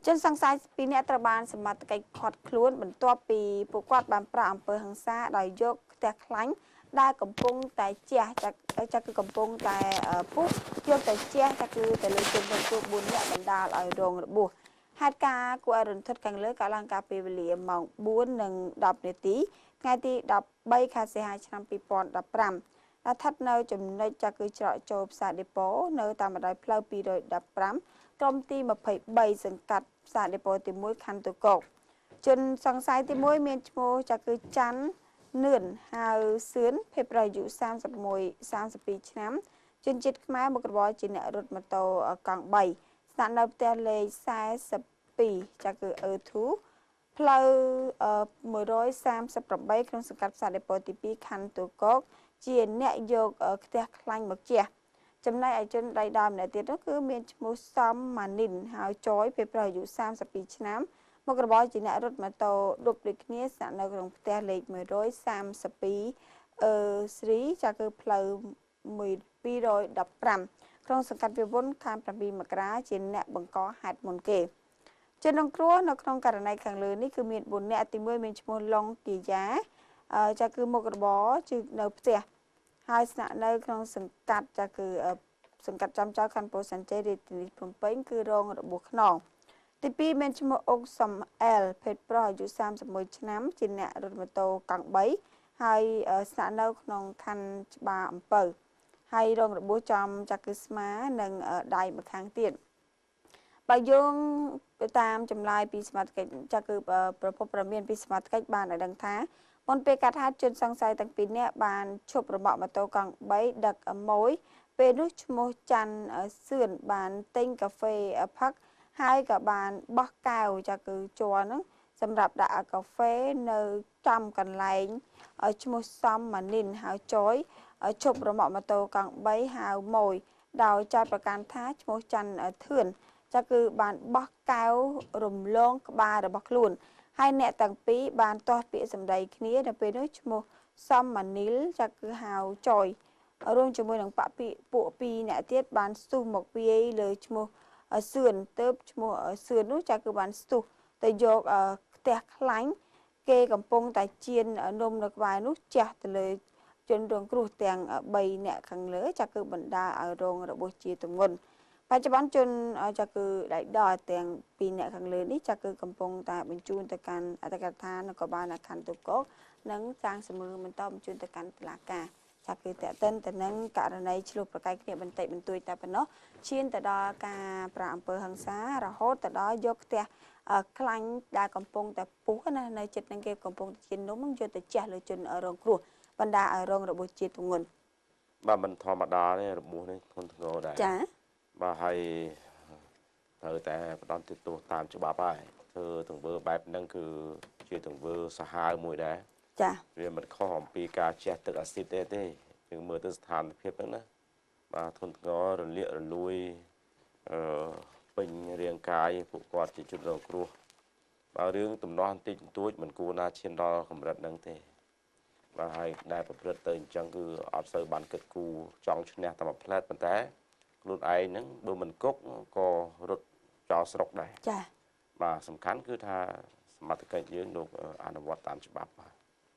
ជនសង្ស័យពីអ្នកត្រូវបានសមត្ថកិច្ចឃាត់ខ្លួនបន្ទាប់ពីពួកគាត់បានប្រាអំពើហិង្សាដោយយកផ្ទះខ្លាញ់ដែលកំពុងតែជះចាក់គឺកំពុងតែពុះយកទៅជះចាក់គឺទៅលើជនរងគ្រោះ4នាក់បណ្ដាលឲ្យរងរបួសហេតុការណ៍គួរឲ្យរន្ធត់ខាងលើកាលឡើងកាលពីវេលាម៉ោង4:10នាទីថ្ងៃទី13ខែសីហាឆ្នាំ2015ស្ថិតនៅចំណុចចាក់គឺច្រកចូលផ្សារដេប៉ូនៅតាមបណ្ដោយផ្លូវ215ក្រុមទី23សង្កាត់ផ្សារដេប៉ូទី1ខណ្ឌទូកកជនសង្ស័យទី1មានឈ្មោះចាក់គឺច័ន្ទនឿនហៅសឿនភេទប្រយុ31-32ឆ្នាំជនជាតិខ្មែរមុខរបរជាអ្នករត់ម៉ូតូកង់3ស្នាក់នៅផ្ទះលេខ42ចាក់គឺអឺធូផ្លូវ138ក្នុងសង្កាត់ផ្សារដេប៉ូទី2ខណ្ឌទូកកជាអ្នកយកផ្ទះខ្លាញ់មកជះចំណែកឯជនដៃដើមម្នាក់ទៀតនោះគឺមានឈ្មោះសំម៉ានីនហើយចយភេទប្រយុ32ឆ្នាំមុខរបរជាអ្នករត់ម៉ូតូឌុបដូចគ្នាស្នាក់នៅក្នុងផ្ទះលេខ132ស្រីចាគឺផ្លូវ215ក្នុងសង្កាត់វាវុនខណ្ឌ7មករាជាអ្នកបង្កហេតុមុនគេជនរងគ្រោះនៅក្នុងករណីខាងលើនេះគឺមាន4នាក់ទី1មានឈ្មោះឡុងគីយ៉ាចាគឺមុខរបរជានៅផ្ទះហើយស្នាក់នៅក្នុងសង្កាត់ចាគឺសង្កាត់ចំចៅខណ្ឌពោធិ៍សែនជ័យរាជធានីភ្នំពេញគឺរងរបួសខ្នងទី2មានឈ្មោះអុកសំអែលភេទប្រុសអាយុ31ឆ្នាំជាអ្នករត់ម៉ូតូកង់3ហើយស្នាក់នៅក្នុងខណ្ឌច្បារអំពៅហើយរងរបួសចំចាក់គឺស្មានិងដៃម្ខាងទៀតបើយោងទៅតាមចម្លើយពីសមាជិកចាក់គឺប្រពន្ធប្រមានពីសមាជិកបានឲ្យដឹងថាមុនពេលកាត់ហេតុជនសង្ស័យទាំងពីរនាក់បានឈប់រមាក់ម៉ូតូកង់3ដឹកម៉ួយពេលនោះឈ្មោះច័ន្ទសឿនបានទិញកាហ្វេផឹកហើយក៏បានបោះកែវចាគឺជ័រហ្នឹងសម្រាប់ដាក់កាហ្វេនៅចំកន្លែងឈ្មោះសំម៉ានីនហៅចយឈប់រមាក់ម៉ូតូកង់3ហៅម៉ួយដោយចោទប្រកាន់ថាឈ្មោះច័ន្ទធឿនចាគឺបានបោះកែវរំលងក្បាលរបស់ខ្លួនហើយអ្នកទាំងពីរបានទាស់ពាក្យសម្ដីគ្នានៅពេលនោះឈ្មោះសំម៉ានីលចាគឺហៅចយរួមជាមួយនឹងពួក2អ្នកទៀតបានស្ទុះមកវាយលើឈ្មោះសឿនទៅឈ្មោះសឿននោះចាគឺបានស្ទុះទៅយកផ្ទះខ្លាញ់គេកំពុងតែជៀននំនៅក្បែរនោះជះទៅលើជនរងគ្រោះទាំង3អ្នកខាងលើចាគឺបណ្ដាលឲ្យរងរបួសជាទម្ងន់បច្ចុប្បន្នជនចាគឺដៃដល់ទាំង2អ្នកខាងលើនេះចាគឺកំពុងតែបញ្ជូនទៅកាន់អធិការដ្ឋាននគរបាលខណ្ឌទូកកនិងសាងសំណុំបន្តបញ្ជូនទៅកាន់តុលាការចាគឺតេតិនទៅនឹងករណីឆ្លោះប្រកែកគ្នាបន្តិចបន្តួចតែប៉ុណ្ណោះឈានទៅដល់ការប្រាអំពើហិង្សារហូតទៅដល់យកផ្ទះខ្លាញ់ដែលកំពុងតែពុះណានៅចិត្តនឹងគេកំពុងតែជិននំនឹងយកទៅជះលើជនរងគ្រោះបណ្ដាឲ្យរងរបួសជាទម្ងន់បាទមិនធម្មតាទេរបួសនេះធ្ងន់ធ្ងរដែរចាបាទហើយត្រូវតែផ្ដន់ទោសតាមច្បាប់ហើយធ្វើទង្វើបែបហ្នឹងគឺជាទង្វើសាហាវមួយដែរចាវាមិនខុសអំពីការជះទឹកអាស៊ីតទេយើងមើលទៅស្ថានភាពហ្នឹងណាបាទធ្ងន់ធ្ងររលាករលួយពេញរាងកាយពួកគាត់ជាជនរងគ្រោះបើរឿងទំនាស់បន្តិចបន្តួចមិនគួរណាឈានដល់កម្រិតហ្នឹងទេបាទហើយដែលប្រព្រឹត្តទៅអញ្ចឹងគឺអត់សូវបានគិតគូរចង់ឈ្នះតែមួយផ្លែតប៉ុន្តែខ្លួនឯងហ្នឹងបើមិនគុកក៏រត់ចោលស្រុកដែរចាបាទសំខាន់គឺថាសមត្ថកិច្ចយើងលោកអនុវត្តតាមច្បាប់បាទ